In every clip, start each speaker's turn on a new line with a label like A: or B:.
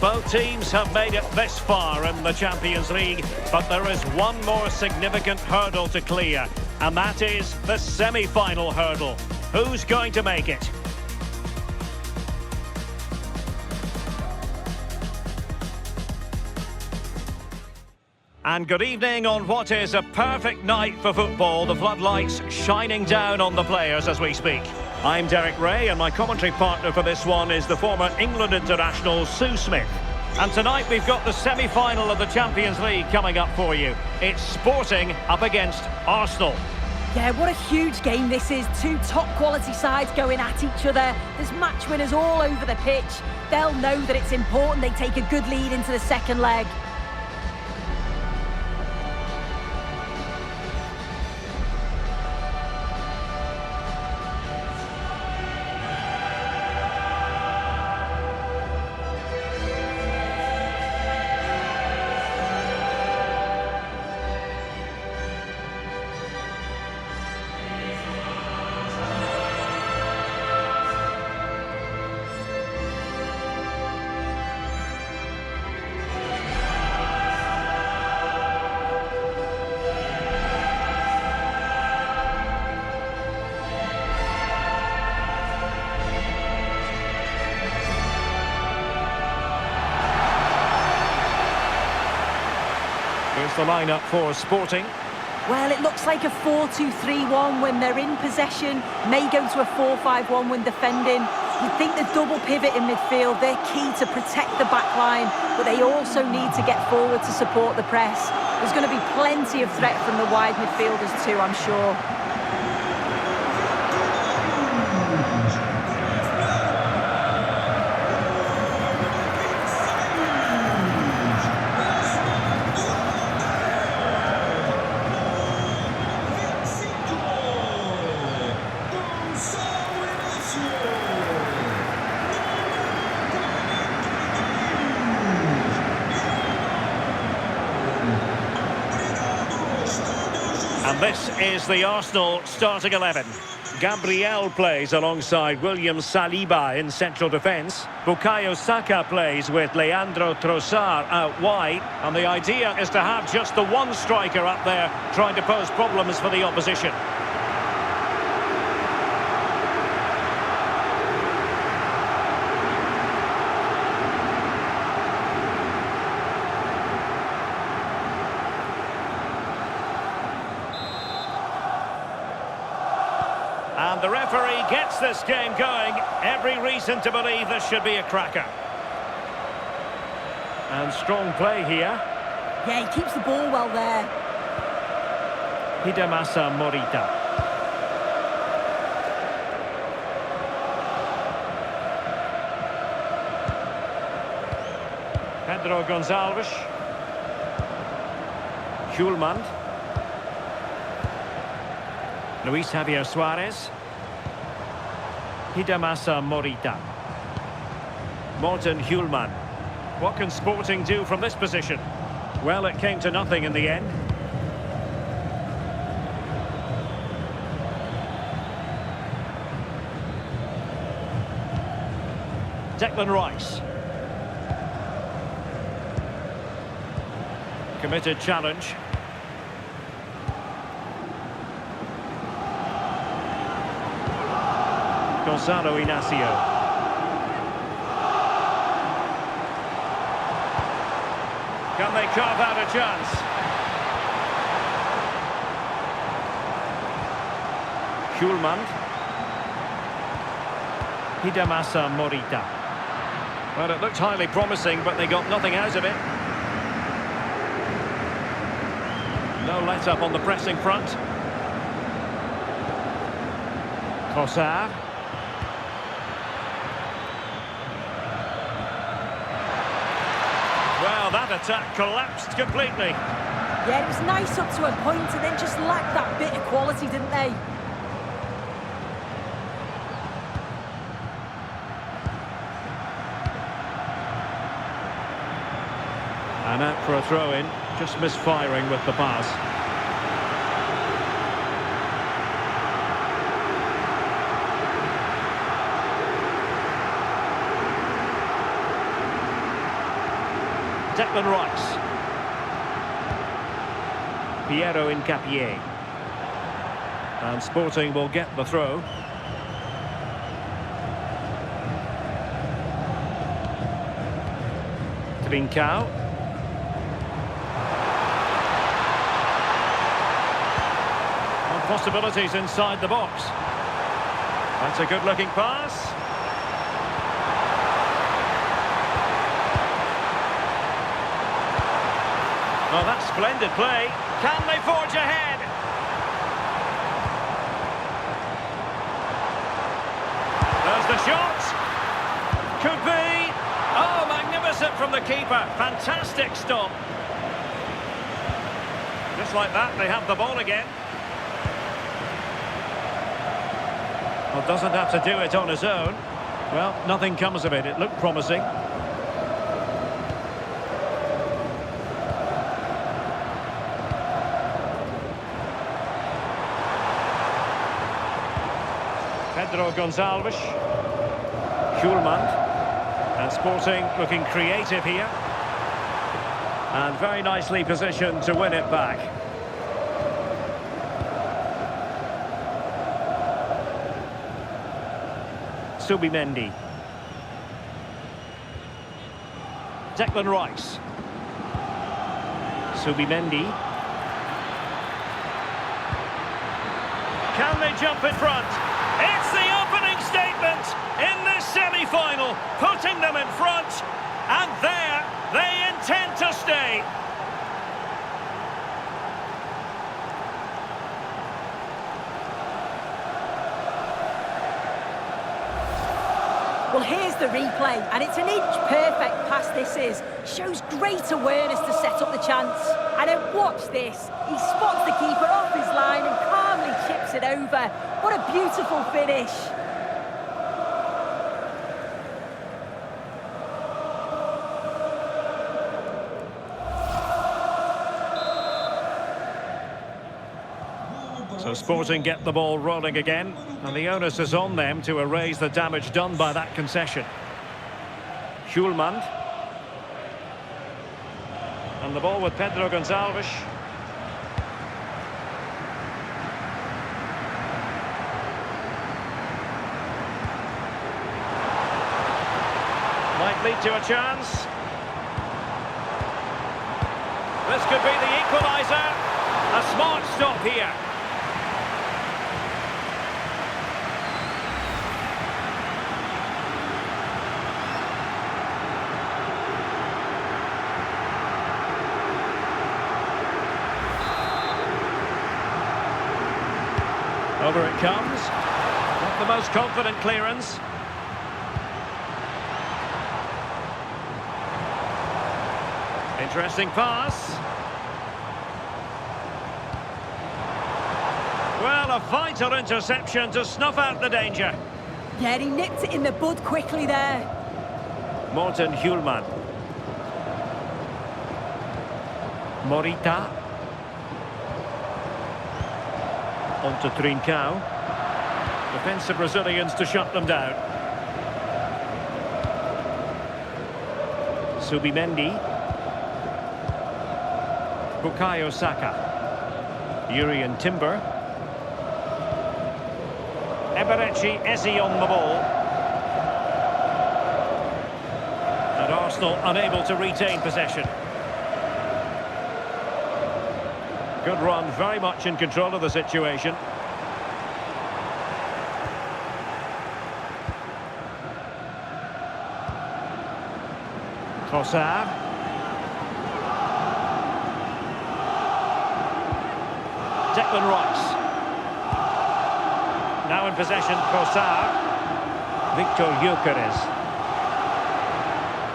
A: Both teams have made it this far in the Champions League, but there is one more significant hurdle to clear, and that is the semi-final hurdle. Who's going to make it? And good evening on what is a perfect night for football. The floodlights shining down on the players as we speak. I'm Derek Ray, and my commentary partner for this one is the former England international Sue Smith. And tonight we've got the semi-final of the Champions League coming up for you. It's Sporting up against Arsenal.
B: Yeah, what a huge game this is. Two top-quality sides going at each other. There's match winners all over the pitch. They'll know that it's important they take a good lead into the second leg.
A: Here's the lineup for Sporting.
B: Well, it looks like a 4-2-3-1 when they're in possession. May go to a 4-5-1 when defending. You'd think the double pivot in midfield, they're key to protect the back line, but they also need to get forward to support the press. There's going to be plenty of threat from the wide midfielders too, I'm sure.
A: And this is the Arsenal starting 11. Gabriel plays alongside William Saliba in central defence. Bukayo Saka plays with Leandro Trossard out wide. And the idea is to have just the one striker up there trying to pose problems for the opposition. And the referee gets this game going. Every reason to believe this should be a cracker. And strong play here.
B: Yeah, he keeps the ball well there.
A: Hidemasa Morita. Pedro Gonçalves. Hjulmand. Luis Javier Suarez. Hidemasa Morita. Morten Hjulmand. What can Sporting do from this position? Well, it came to nothing in the end. Declan Rice. Committed challenge. Gonzalo Inacio. Can they carve out a chance? Hjulmand. Hidemasa Morita. Well, it looked highly promising, but they got nothing out of it. No let-up on the pressing front. Trossard. Well, that attack collapsed completely.
B: Yeah, it was nice up to a point and then just lacked that bit of quality, didn't they?
A: And out for a throw-in, just misfiring with the pass. Declan Rice. Piero Incapié. And Sporting will get the throw. Trincao. And possibilities inside the box. That's a good-looking pass. Oh, that's splendid play. Can they forge ahead? There's the shot. Could be. Oh, magnificent from the keeper. Fantastic stop. Just like that, they have the ball again. Well, doesn't have to do it on his own. Well, nothing comes of it. It looked promising. Pedro Gonçalves. Schulman. And Sporting looking creative here. And very nicely positioned to win it back. Subimendi. Declan Rice. Subimendi. Can they jump in front? It's the opening statement in this semi-final, putting them in front, and there they intend to stay.
B: Well, here's the replay, and it's an inch-perfect pass this is. Shows great awareness to set up the chance. And then watch this. He spots the keeper off his line and calmly chips it over. What a beautiful finish.
A: So Sporting get the ball rolling again, and the onus is on them to erase the damage done by that concession. Schulman. And the ball with Pedro Gonçalves. Might lead to a chance. This could be the equaliser. A smart stop here. Over it comes. Not the most confident clearance. Interesting pass. Well, a vital interception to snuff out the danger.
B: Yeah, he nipped it in the bud quickly there.
A: Morten Hjulman. Morita. On to Trincao. Defensive Brazilians to shut them down. Subimendi. Bukayo Saka. Urian Timber. Eberechi Eze on the ball. And Arsenal unable to retain possession. Good run, very much in control of the situation. Trossard. Declan Rice. Now in possession, Trossard. Victor Gyökeres.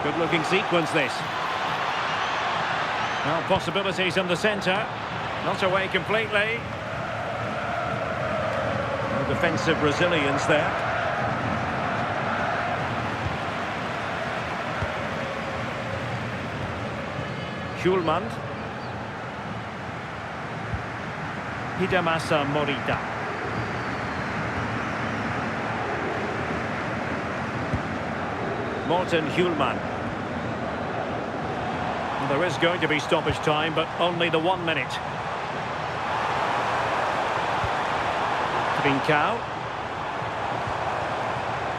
A: Good looking sequence this. Well, possibilities in the centre. Not away completely. No defensive resilience there. Schulman. Hidemasa Morita. Morten Hjulman. Well, there is going to be stoppage time, but only the 1 minute. Trincao.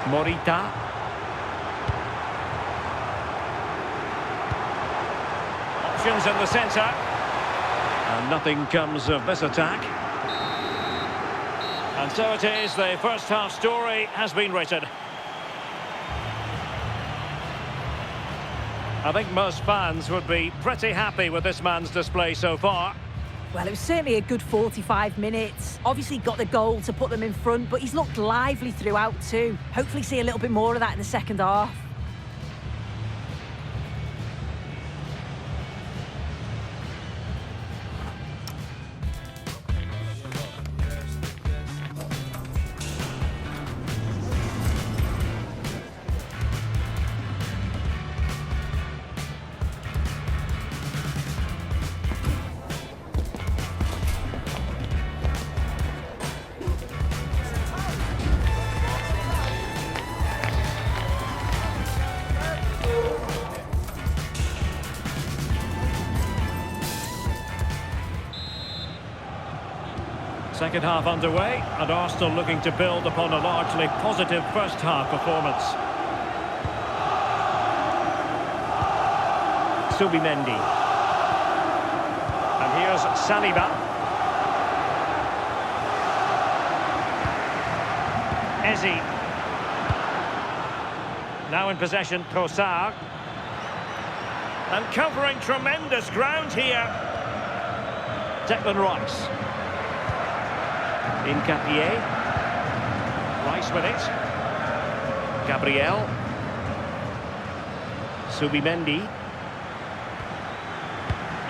A: Morita. Options in the centre. And nothing comes of this attack. And so it is, the first half story has been written. I think most fans would be pretty happy with this man's display so far.
B: Well, it was certainly a good 45 minutes. Obviously got the goal to put them in front, but he's looked lively throughout too. Hopefully see a little bit more of that in the second half.
A: Second half underway, and Arsenal looking to build upon a largely positive first half performance. Subimendi. And here's Saliba. Ezi. Now in possession, Trossard. And covering tremendous ground here. Declan Rice. In Capier. Rice with it. Gabriel. Subimendi.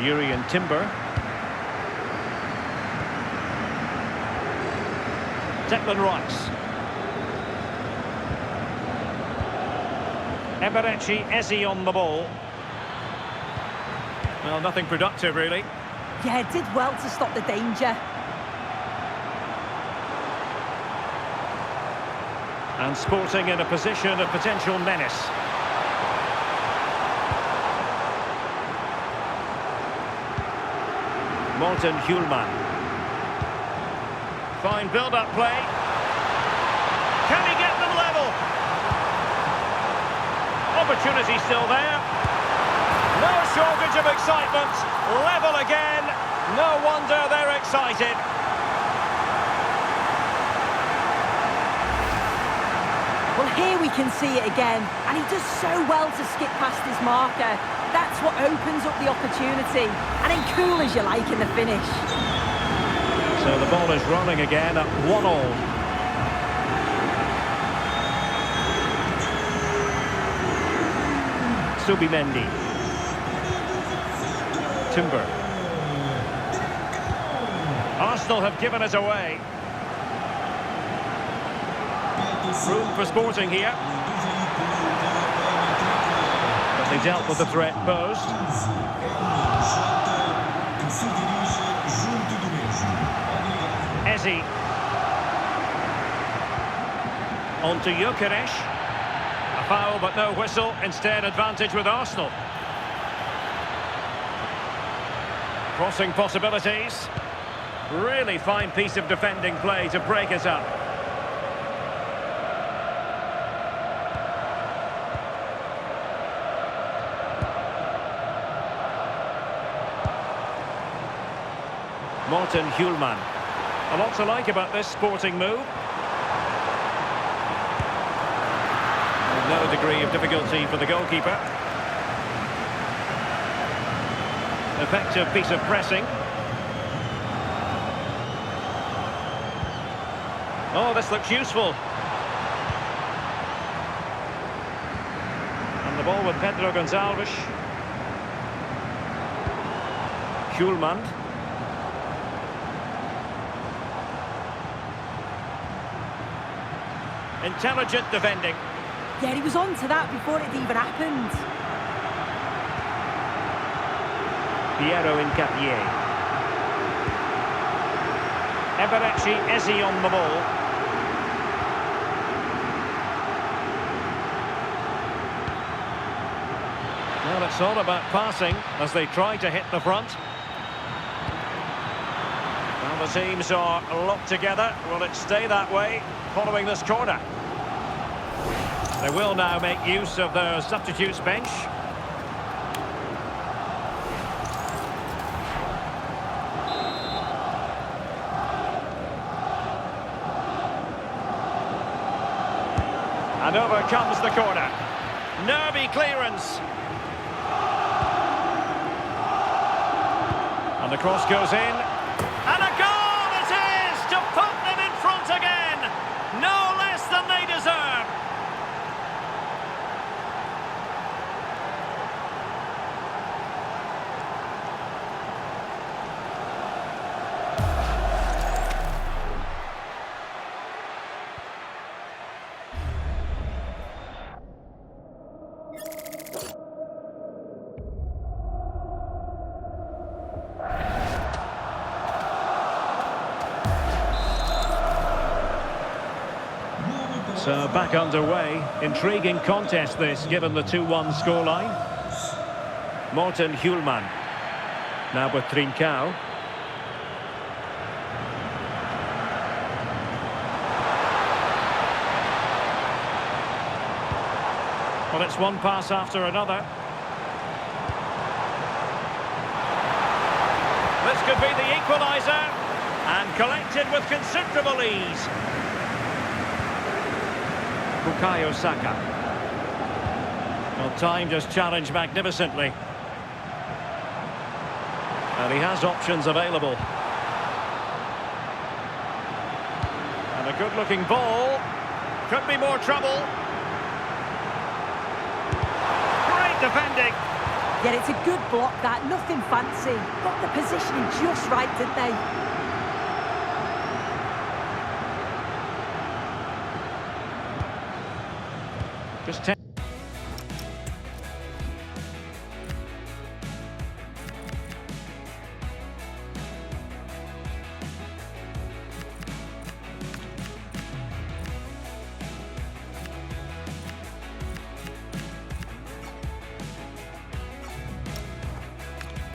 A: Yuri and Timber. Declan Rice. Eberechi Ezi on the ball. Well, nothing productive really.
B: Yeah, did well to stop the danger.
A: And Sporting in a position of potential menace. Morten Hjulman. Fine build-up play. Can he get them level? Opportunity still there. No shortage of excitement. Level again. No wonder they're excited.
B: Well, here we can see it again, and he does so well to skip past his marker. That's what opens up the opportunity, and then cool as you like in the finish.
A: So the ball is rolling again at 1-1. Subimendi. Timber. Arsenal have given it away. Room for Sporting here. But they dealt with the threat posed. Ezi. On to Gyökeres. A foul but no whistle. Instead advantage with Arsenal. Crossing possibilities. Really fine piece of defending play to break it up. Morten Hjulman. A lot to like about this Sporting move. No degree of difficulty for the goalkeeper. Effective piece of pressing. Oh, this looks useful. And the ball with Pedro Gonçalves. Hjulman. Intelligent defending.
B: Yeah, he was on to that before it even happened.
A: Piero in Capier. Eberechi Ezi on the ball. Well, it's all about passing as they try to hit the front. Well, the teams are locked together. Will it stay that way following this corner? They will now make use of their substitutes bench. And over comes the corner. Nervy clearance. And the cross goes in. And a goal it is to put them in front again. No less than they deserve. So back underway. Intriguing contest this, given the 2-1 scoreline. Morten Hjulman. Now with Trincao. Well, it's one pass after another. This could be the equaliser. And collected with considerable ease. Bukayo Saka. Well, time just challenged magnificently. And he has options available. And a good-looking ball. Could be more trouble. Great defending.
B: Yeah, it's a good block, that. Nothing fancy. Got the positioning just right, didn't they?
A: Just 10.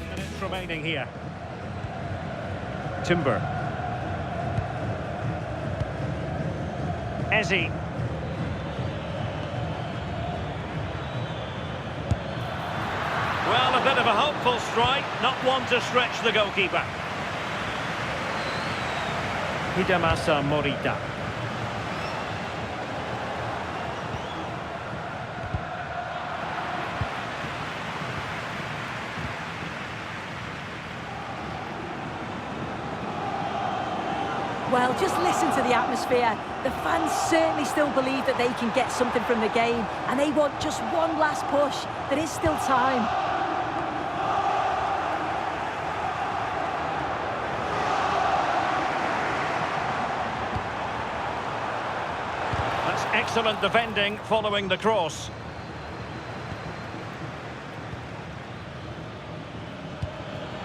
A: Minutes remaining here. Timber. Ezzy. Well, a bit of a hopeful strike, not one to stretch the goalkeeper. Hidemasa Morita.
B: Well, just listen to the atmosphere. The fans certainly still believe that they can get something from the game, and they want just one last push. There is still time.
A: That's excellent defending following the cross.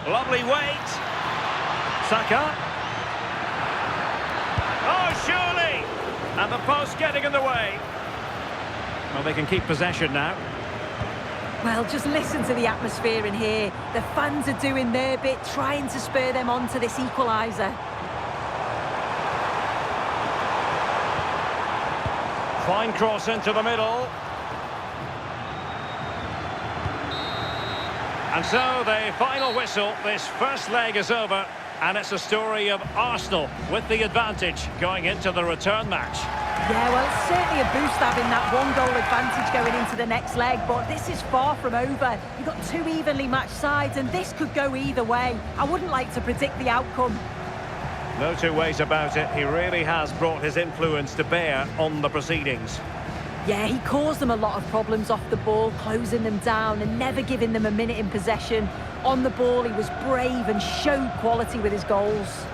A: Lovely weight. Saka. Oh, surely! And the post getting in the way. Well, they can keep possession now.
B: Well, just listen to the atmosphere in here. The fans are doing their bit, trying to spur them on to this equaliser.
A: Fine cross into the middle. And so the final whistle. This first leg is over. And it's a story of Arsenal with the advantage going into the return match.
B: Yeah, well, it's certainly a boost having that one-goal advantage going into the next leg, but this is far from over. You've got two evenly matched sides, and this could go either way. I wouldn't like to predict the outcome.
A: No two ways about it. He really has brought his influence to bear on the proceedings.
B: Yeah, he caused them a lot of problems off the ball, closing them down and never giving them a minute in possession. On the ball, he was brave and showed quality with his goals.